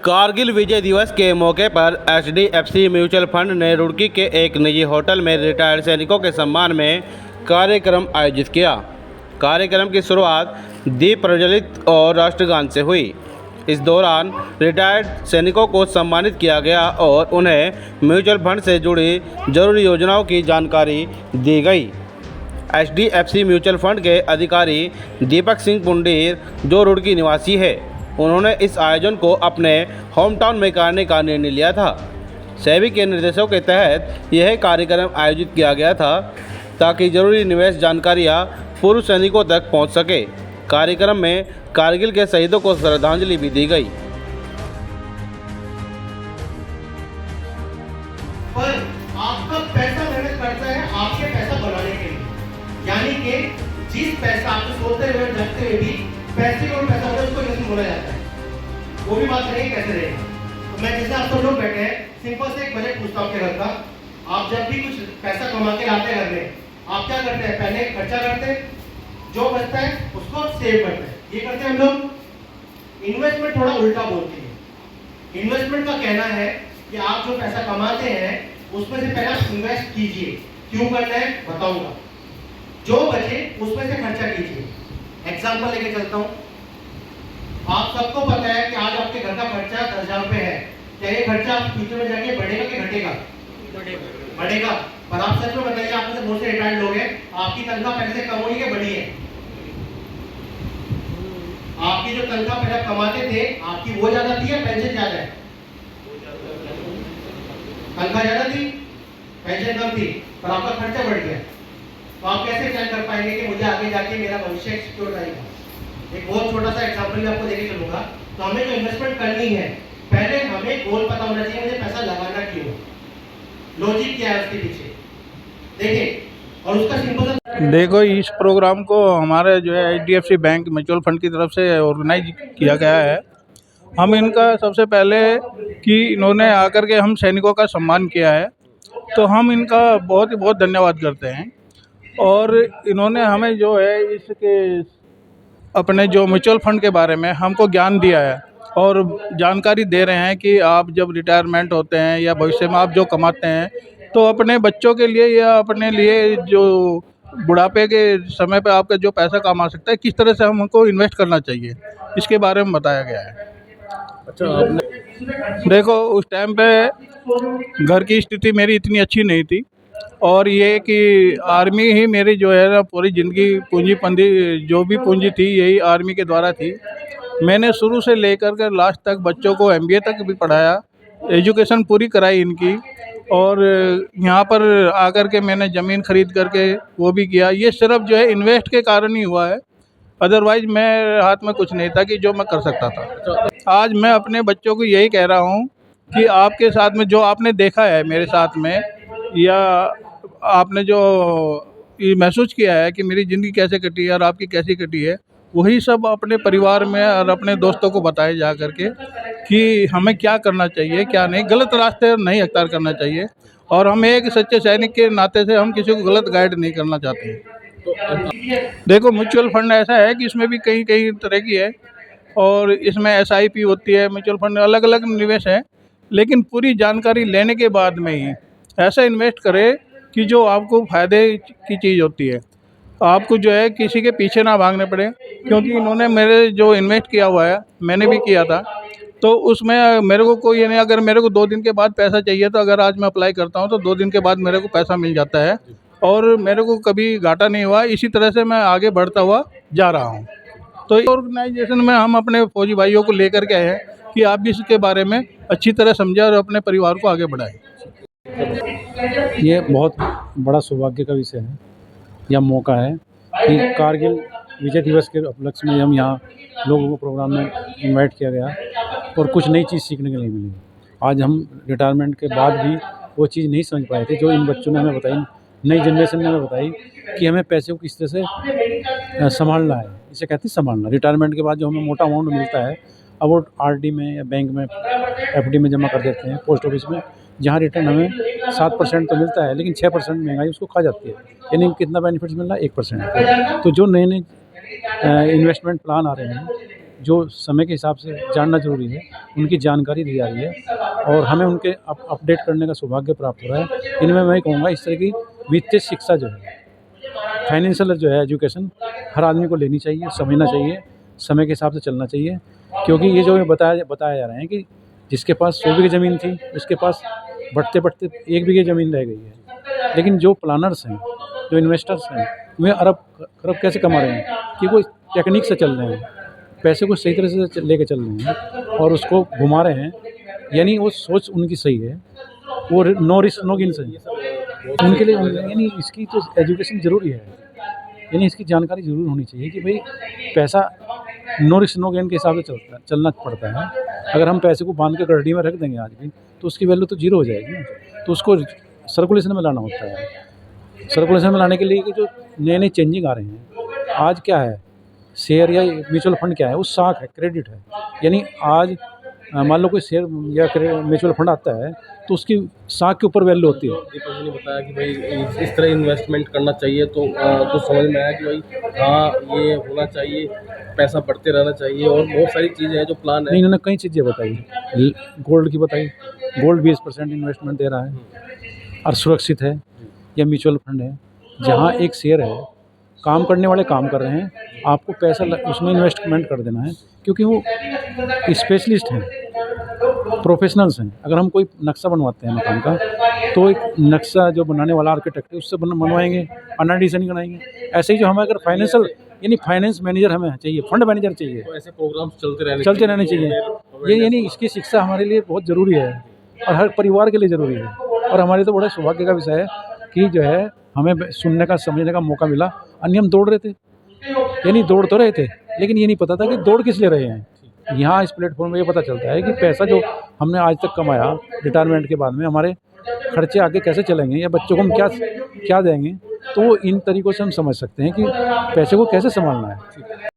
कारगिल विजय दिवस के मौके पर एचडीएफसी म्यूचुअल फंड ने रुड़की के एक निजी होटल में रिटायर्ड सैनिकों के सम्मान में कार्यक्रम आयोजित किया। कार्यक्रम की शुरुआत दीप प्रज्वलित और राष्ट्रगान से हुई। इस दौरान रिटायर्ड सैनिकों को सम्मानित किया गया और उन्हें म्यूचुअल फंड से जुड़ी जरूरी योजनाओं की जानकारी दी गई। एचडीएफसी म्यूचुअल फंड के अधिकारी दीपक सिंह पुंडीर, जो रुड़की निवासी है, उन्होंने इस आयोजन को अपने होम टाउन में करने का निर्णय लिया था। सेबी के निर्देशों के तहत यह कार्यक्रम आयोजित किया गया था ताकि जरूरी निवेश जानकारियां पूर्व सैनिकों तक पहुंच सके। कार्यक्रम में कारगिल के शहीदों को श्रद्धांजलि भी दी गई। पर आपका पैसा मेहनत करता है आपके पैसा बनाने के लिए, यानी कि जिस पैसा आपको सोते हुए जगते हुए भी पैसे और पैसा होता है उसको कैसे बोला जाता है, वो भी बात करेंगे कैसे रहेगा। तो मैं जैसे आप सब लोग बैठे हैं, सिंपल से एक बजट पूछता हूँ आपके घर का। आप जब भी कुछ पैसा कमा के लाते हैं घर में, आप क्या करते हैं? पहले खर्चा करते हैं, जो बचता है उसको सेव करते हैं। ये करते हैं हम लोग। इन्वेस्टमेंट थोड़ा उल्टा बोलते हैं। इन्वेस्टमेंट का कहना है कि आप जो पैसा कमाते हैं उसमें से पहले आप इन्वेस्ट कीजिए। क्यों करना है बताऊंगा। जो बचे उसमें से खर्चा कीजिए। एग्जाम्पल लेके चलता हूँ। आप सबको पता है कि आज आपके घर का खर्चा 10,000 रुपए है। क्या ये खर्चा फ्यूचर में जाके बढ़ेगा कि घटेगा? बढ़ेगा। पर आप सच में बताइए, आप में से बहुत से रिटायर्ड लोग हैं, आपकी तनख्वाह पहले से कम हुई है बढ़ी है? आपकी जो तनख्वाह पहले कमाते थे, आपकी वो ज्यादा थी या पेंशन ज्यादा है? तनख्वाह ज्यादा थी, पेंशन कम थी, पर आपका खर्चा बढ़ गया। तो आप कैसे प्लान कर पाएंगे कि मुझे आगे जाके मेरा भविष्य सिक्योर रहेगा? एक बहुत छोटा सा एग्जांपल मैं आपको देके चलूंगा। तो हमें जो इन्वेस्टमेंट करनी है, पहले हमें गोल पता होना चाहिए, मुझे पैसा लगाना क्यों, लॉजिक क्या है उसके पीछे, देखिए। और उसका सिंपल सा देखो, इस प्रोग्राम को हमारे जो है एचडीएफसी बैंक म्यूचुअल फंड की तरफ से ऑर्गेनाइज किया गया है। हम इनका सबसे पहले कि इन्होंने आकर के हम सैनिकों का सम्मान किया है, तो हम इनका बहुत ही बहुत धन्यवाद करते हैं। और इन्होंने हमें जो है इसके अपने जो म्यूचुअल फंड के बारे में हमको ज्ञान दिया है और जानकारी दे रहे हैं कि आप जब रिटायरमेंट होते हैं या भविष्य में आप जो कमाते हैं, तो अपने बच्चों के लिए या अपने लिए जो बुढ़ापे के समय पे आपका जो पैसा कमा सकता है, किस तरह से हमको इन्वेस्ट करना चाहिए, इसके बारे में बताया गया है। अच्छा, आपने देखो, उस टाइम पे घर की स्थिति मेरी इतनी अच्छी नहीं थी और ये कि आर्मी ही मेरी जो है ना पूरी ज़िंदगी पूंजी जो भी पूंजी थी यही आर्मी के द्वारा थी। मैंने शुरू से लेकर के लास्ट तक बच्चों को एमबीए तक भी पढ़ाया, एजुकेशन पूरी कराई इनकी। और यहाँ पर आकर के मैंने ज़मीन खरीद करके वो भी किया। ये सिर्फ जो है इन्वेस्ट के कारण ही हुआ है, अदरवाइज मेरे हाथ में कुछ नहीं था कि जो मैं कर सकता था। आज मैं अपने बच्चों को यही कह रहा हूँ कि आपके साथ में जो आपने देखा है मेरे साथ में, या आपने जो ये महसूस किया है कि मेरी ज़िंदगी कैसे कटी है और आपकी कैसी कटी है, वही सब अपने परिवार में और अपने दोस्तों को बताए जा करके कि हमें क्या करना चाहिए, क्या नहीं, गलत रास्ते नहीं अख्तियार करना चाहिए। और हम एक सच्चे सैनिक के नाते से हम किसी को गलत गाइड नहीं करना चाहते हैं। देखो, म्यूचुअल फंड ऐसा है कि इसमें भी कई कई तरह की है और इसमें एसआईपी होती है, म्यूचुअल फंड अलग अलग निवेश है। लेकिन पूरी जानकारी लेने के बाद में ही ऐसा इन्वेस्ट करें कि जो आपको फ़ायदे की चीज़ होती है, आपको जो है किसी के पीछे ना भागने पड़े। क्योंकि इन्होंने मेरे जो इन्वेस्ट किया हुआ है, मैंने भी किया था, तो उसमें मेरे को कोई ये नहीं, अगर मेरे को 2 दिन के बाद पैसा चाहिए तो अगर आज मैं अप्लाई करता हूँ तो 2 दिन के बाद मेरे को पैसा मिल जाता है और मेरे को कभी घाटा नहीं हुआ। इसी तरह से मैं आगे बढ़ता हुआ जा रहा हूँ। तो इस ऑर्गेनाइजेशन में हम अपने फौजी भाइयों को लेकर के आए हैं कि आप भी इसके बारे में अच्छी तरह समझें और अपने परिवार को आगे बढ़ाएं। ये बहुत बड़ा सौभाग्य का विषय है या मौका है कि कारगिल विजय दिवस के उपलक्ष्य में हम यहाँ लोगों को प्रोग्राम में इनवाइट किया गया और कुछ नई चीज़ सीखने के लिए मिली। आज हम रिटायरमेंट के बाद भी वो चीज़ नहीं समझ पाए थे जो इन बच्चों ने हमें बताई, नई जनरेशन ने हमें बताई कि हमें पैसे को किस तरह से संभालना है। इसे कहते हैं संभालना। रिटायरमेंट के बाद जो हमें मोटा अमाउंट मिलता है, अब वो आरडी में या बैंक में एफडी में जमा कर देते हैं, पोस्ट ऑफिस में, जहाँ रिटर्न हमें 7% तो मिलता है लेकिन 6% महंगाई उसको खा जाती है। यानी कितना बेनिफिट्स मिल रहा है? 1%। तो जो नए नए इन्वेस्टमेंट प्लान आ रहे हैं जो समय के हिसाब से जानना ज़रूरी है, उनकी जानकारी दी जा रही है और हमें उनके अपडेट करने का सौभाग्य प्राप्त हो रहा है। इनमें मैं कहूँगा इस तरह की वित्तीय शिक्षा जो है, फाइनेंशियल जो है एजुकेशन हर आदमी को लेनी चाहिए, समझना चाहिए, समय के हिसाब से चलना चाहिए। क्योंकि ये जो बताया जा रहा है कि जिसके पास 100 बीघे ज़मीन थी, उसके पास बढ़ते-बढ़ते 1 बीघे ज़मीन रह गई है। लेकिन जो प्लानर्स हैं, जो इन्वेस्टर्स हैं, वे अरब खरब कैसे कमा रहे हैं कि वो टेक्निक से चल रहे हैं, पैसे को सही तरह से लेके चल रहे हैं और उसको घुमा रहे हैं। यानी वो सोच उनकी सही है, वो नो रिस्क नो गेन सही है उनके लिए। यानी इसकी तो एजुकेशन ज़रूरी है, यानी इसकी जानकारी ज़रूर होनी चाहिए कि भाई पैसा नो रिस्क नो गेन के हिसाब से चलना पड़ता है। अगर हम पैसे को बांध के गड्डी में रख देंगे आज भी, तो उसकी वैल्यू तो जीरो हो जाएगी ना। तो उसको सर्कुलेशन में लाना होता है। सर्कुलेशन में लाने के लिए कि जो नए चेंजिंग आ रहे हैं, आज क्या है, शेयर या म्यूचुअल फंड क्या है, वो साख है, क्रेडिट है। यानी आज मान लो कोई शेयर या म्यूचुअल फंड आता है तो उसकी साख के ऊपर वैल्यू होती है। दीपक जी ने बताया कि भाई इस तरह इन्वेस्टमेंट करना चाहिए, तो समझ में आया कि भाई हाँ ये होना चाहिए, पैसा बढ़ते रहना चाहिए और बहुत सारी चीज़ें हैं जो प्लान है। इन्होंने कई चीज़ें बताई, गोल्ड की बताई, गोल्ड 20% इन्वेस्टमेंट दे रहा है और सुरक्षित है। या म्यूचुअल फंड है, जहाँ एक शेयर है, काम करने वाले काम कर रहे हैं, आपको पैसा उसमें इन्वेस्टमेंट कर देना है क्योंकि वो स्पेशलिस्ट हैं, प्रोफेशनल्स हैं। अगर हम कोई नक्शा बनवाते हैं मकान का, तो एक नक्शा जो बनाने वाला आर्किटेक्ट है उससे बनवाएंगे, एनआईडी से नहीं बनाएंगे। ऐसे ही जो हमें अगर फाइनेंशियल यानी फाइनेंस मैनेजर हमें चाहिए, फंड मैनेजर चाहिए, तो ऐसे प्रोग्राम्स चलते रहने चाहिए। ये यानी इसकी शिक्षा हमारे लिए बहुत ज़रूरी है और हर परिवार के लिए ज़रूरी है। और हमारे तो बड़े सौभाग्य का विषय है कि जो है हमें सुनने का समझने का मौका मिला। अन्य हम दौड़ रहे थे, यानी दौड़ तो रहे थे, लेकिन ये नहीं पता था कि दौड़ किस लिए रहे हैं। यहाँ इस प्लेटफॉर्म में ये पता चलता है कि पैसा जो हमने आज तक कमाया रिटायरमेंट के बाद में, हमारे खर्चे आगे कैसे चलेंगे या बच्चों को हम क्या देंगे, तो इन तरीक़ों से हम समझ सकते हैं कि पैसे को कैसे संभालना है।